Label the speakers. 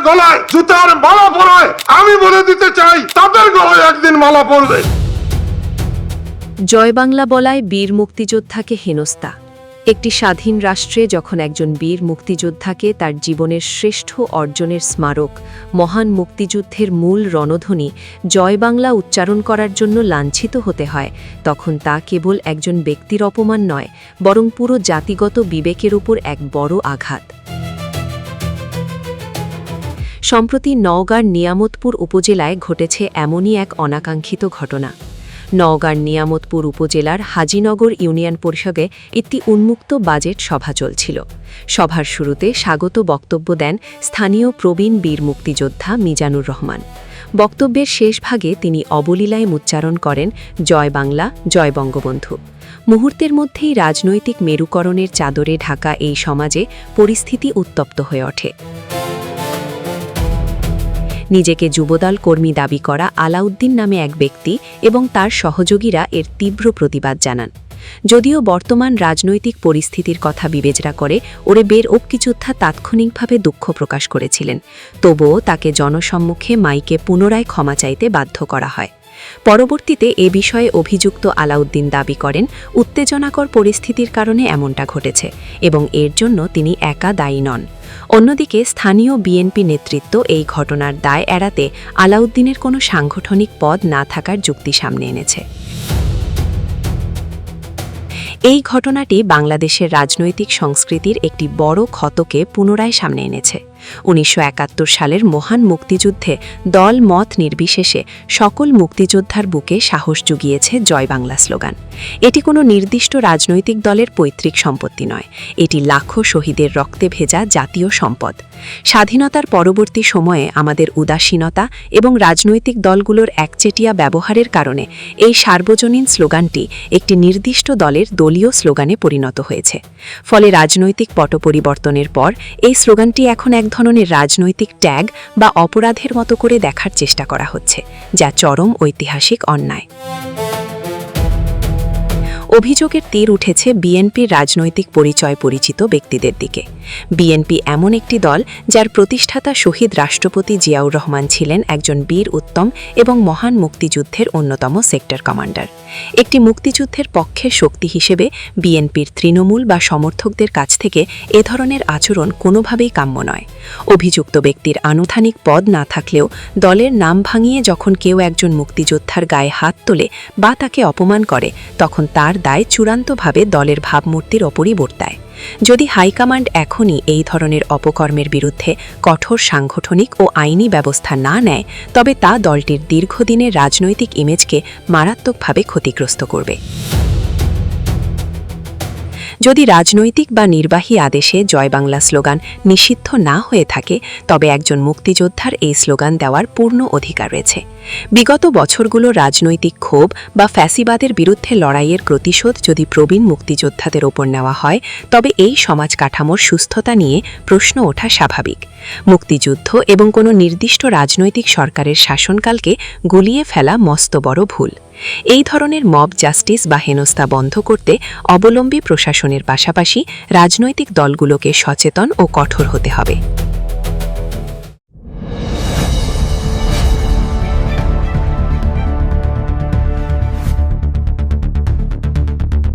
Speaker 1: গলায় জুতার মালা পরায়, আমি বলে দিতে চাই তাদের গলায় একদিন মালা পরবে।
Speaker 2: জয় বাংলা বলায় বীর মুক্তিযোদ্ধাকে হেনস্থা। একটি স্বাধীন রাষ্ট্রে যখন একজন বীর মুক্তিযোদ্ধাকে তার জীবনের শ্রেষ্ঠ অর্জনের স্মারক, মহান মুক্তিযুদ্ধের মূল রণধ্বনি জয় বাংলা উচ্চারণ করার জন্য লাঞ্ছিত হতে হয়, তখন তা কেবল একজন ব্যক্তির অপমান নয়, বরং পুরো জাতিগত বিবেকের উপর এক বড় আঘাত। সম্প্রতি নওগাঁর নিয়ামতপুর উপজেলায় ঘটেছে এমনই এক অনাকাঙ্ক্ষিত ঘটনা। নওগাঁর নিয়ামতপুর উপজেলার হাজিনগর ইউনিয়ন পরিষদে একটি উন্মুক্ত বাজেট সভা চলছিল। সভার শুরুতে স্বাগত বক্তব্য দেন স্থানীয় প্রবীণ বীর মুক্তিযোদ্ধা মিজানুর রহমান। বক্তব্যের শেষ ভাগে তিনি অবলীলায় উচ্চারণ করেন জয় বাংলা, জয় বঙ্গবন্ধু। মুহূর্তের মধ্যেই রাজনৈতিক মেরুকরণের চাদরে ঢাকা এই সমাজে পরিস্থিতি উত্তপ্ত হয়ে ওঠে। নিজেকে যুবদল কর্মী দাবি করা আলাউদ্দিন নামে এক ব্যক্তি এবং তার সহযোগীরা এর তীব্র প্রতিবাদ জানান। যদিও বর্তমান রাজনৈতিক পরিস্থিতির কথা বিবেচনা করে ওরে বের মুক্তিযোদ্ধা তাৎক্ষণিকভাবে দুঃখ প্রকাশ করেছিলেন, তবুও তাকে জনসম্মুখে মাইকে পুনরায় ক্ষমা চাইতে বাধ্য করা হয়। পরবর্তীতে এ বিষয়ে অভিযুক্ত আলাউদ্দিন দাবি করেন উত্তেজনাকর পরিস্থিতির কারণে এমনটা ঘটেছে এবং এর জন্য তিনি একা দায়ী নন। অন্যদিকে স্থানীয় বিএনপি নেতৃত্ব এই ঘটনার দায় এড়াতে আলাউদ্দিনের কোনো সাংগঠনিক পদ না থাকার যুক্তি সামনে এনেছে। এই ঘটনাটি বাংলাদেশের রাজনৈতিক সংস্কৃতির একটি বড় ক্ষতকে পুনরায় সামনে এনেছে। ১৯৭১ সালের মহান মুক্তিযুদ্ধে দল মত নির্বিশেষে সকল মুক্তিযোদ্ধার বুকে সাহস জুগিয়েছে জয় বাংলা স্লোগান। এটি কোনো নির্দিষ্ট রাজনৈতিক দলের পৈতৃক সম্পত্তি নয়, এটি লাখো শহীদের রক্তে ভেজা জাতীয় সম্পদ। স্বাধীনতার পরবর্তী সময়ে আমাদের উদাসীনতা এবং রাজনৈতিক দলগুলোর একচেটিয়া ব্যবহারের কারণে এই সার্বজনীন স্লোগানটি একটি নির্দিষ্ট দলের দলীয় স্লোগানে পরিণত হয়েছে। ফলে রাজনৈতিক পট পরিবর্তনের পর এই স্লোগানটি এখন এক ধরনের রাজনৈতিক ট্যাগ বা অপরাধের মতো করে দেখার চেষ্টা করা হচ্ছে, যা চরম ঐতিহাসিক অন্যায়। অভিযোগের তীর উঠেছে বিএনপির রাজনৈতিক পরিচয় পরিচিত ব্যক্তিদের দিকে। বিএনপি এমন একটি দল যার প্রতিষ্ঠাতা শহীদ রাষ্ট্রপতি জিয়াউর রহমান ছিলেন একজন বীর উত্তম এবং মহান মুক্তিযুদ্ধের অন্যতম সেক্টর কমান্ডার। একটি মুক্তিযুদ্ধের পক্ষের শক্তি হিসেবে বিএনপির তৃণমূল বা সমর্থকদের কাছ থেকে এ ধরনের আচরণ কোনোভাবেই কাম্য নয়। অভিযুক্ত ব্যক্তির আনুষ্ঠানিক পদ না থাকলেও দলের নাম ভাঙিয়ে যখন কেউ একজন মুক্তিযোদ্ধার গায়ে হাত তোলে বা তাকে অপমান করে, তখন তার দায় চূড়ান্তভাবে দলের ভাবমূর্তির ওপরই বর্তায়। যদি হাইকমান্ড এখনই এই ধরনের অপকর্মের বিরুদ্ধে কঠোর সাংগঠনিক ও আইনি ব্যবস্থা না নেয়, তবে তা দলটির দীর্ঘদিনের রাজনৈতিক ইমেজকে মারাত্মকভাবে ক্ষতিগ্রস্ত করবে। যদি রাজনৈতিক বা নির্বাহী আদেশে জয় বাংলা স্লোগান নিষিদ্ধ না হয়ে থাকে, তবে একজন মুক্তিযোদ্ধার এই স্লোগান দেওয়ার পূর্ণ অধিকার রয়েছে। বিগত বছরগুলো রাজনৈতিক ক্ষোভ বা ফ্যাসিবাদের বিরুদ্ধে লড়াইয়ের প্রতিশোধ যদি প্রবীণ মুক্তিযোদ্ধাদের ওপর নেওয়া হয়, তবে এই সমাজ কাঠামোর সুস্থতা নিয়ে প্রশ্ন ওঠা স্বাভাবিক। মুক্তিযুদ্ধ এবং কোনো নির্দিষ্ট রাজনৈতিক সরকারের শাসনকালকে গুলিয়ে ফেলা মস্ত বড় ভুল। এই ধরনের মব জাস্টিস বা হেনস্থা বন্ধ করতে অবলম্বী প্রশাসনের পাশাপাশি রাজনৈতিক দলগুলোকে সচেতন ও কঠোর হতে হবে।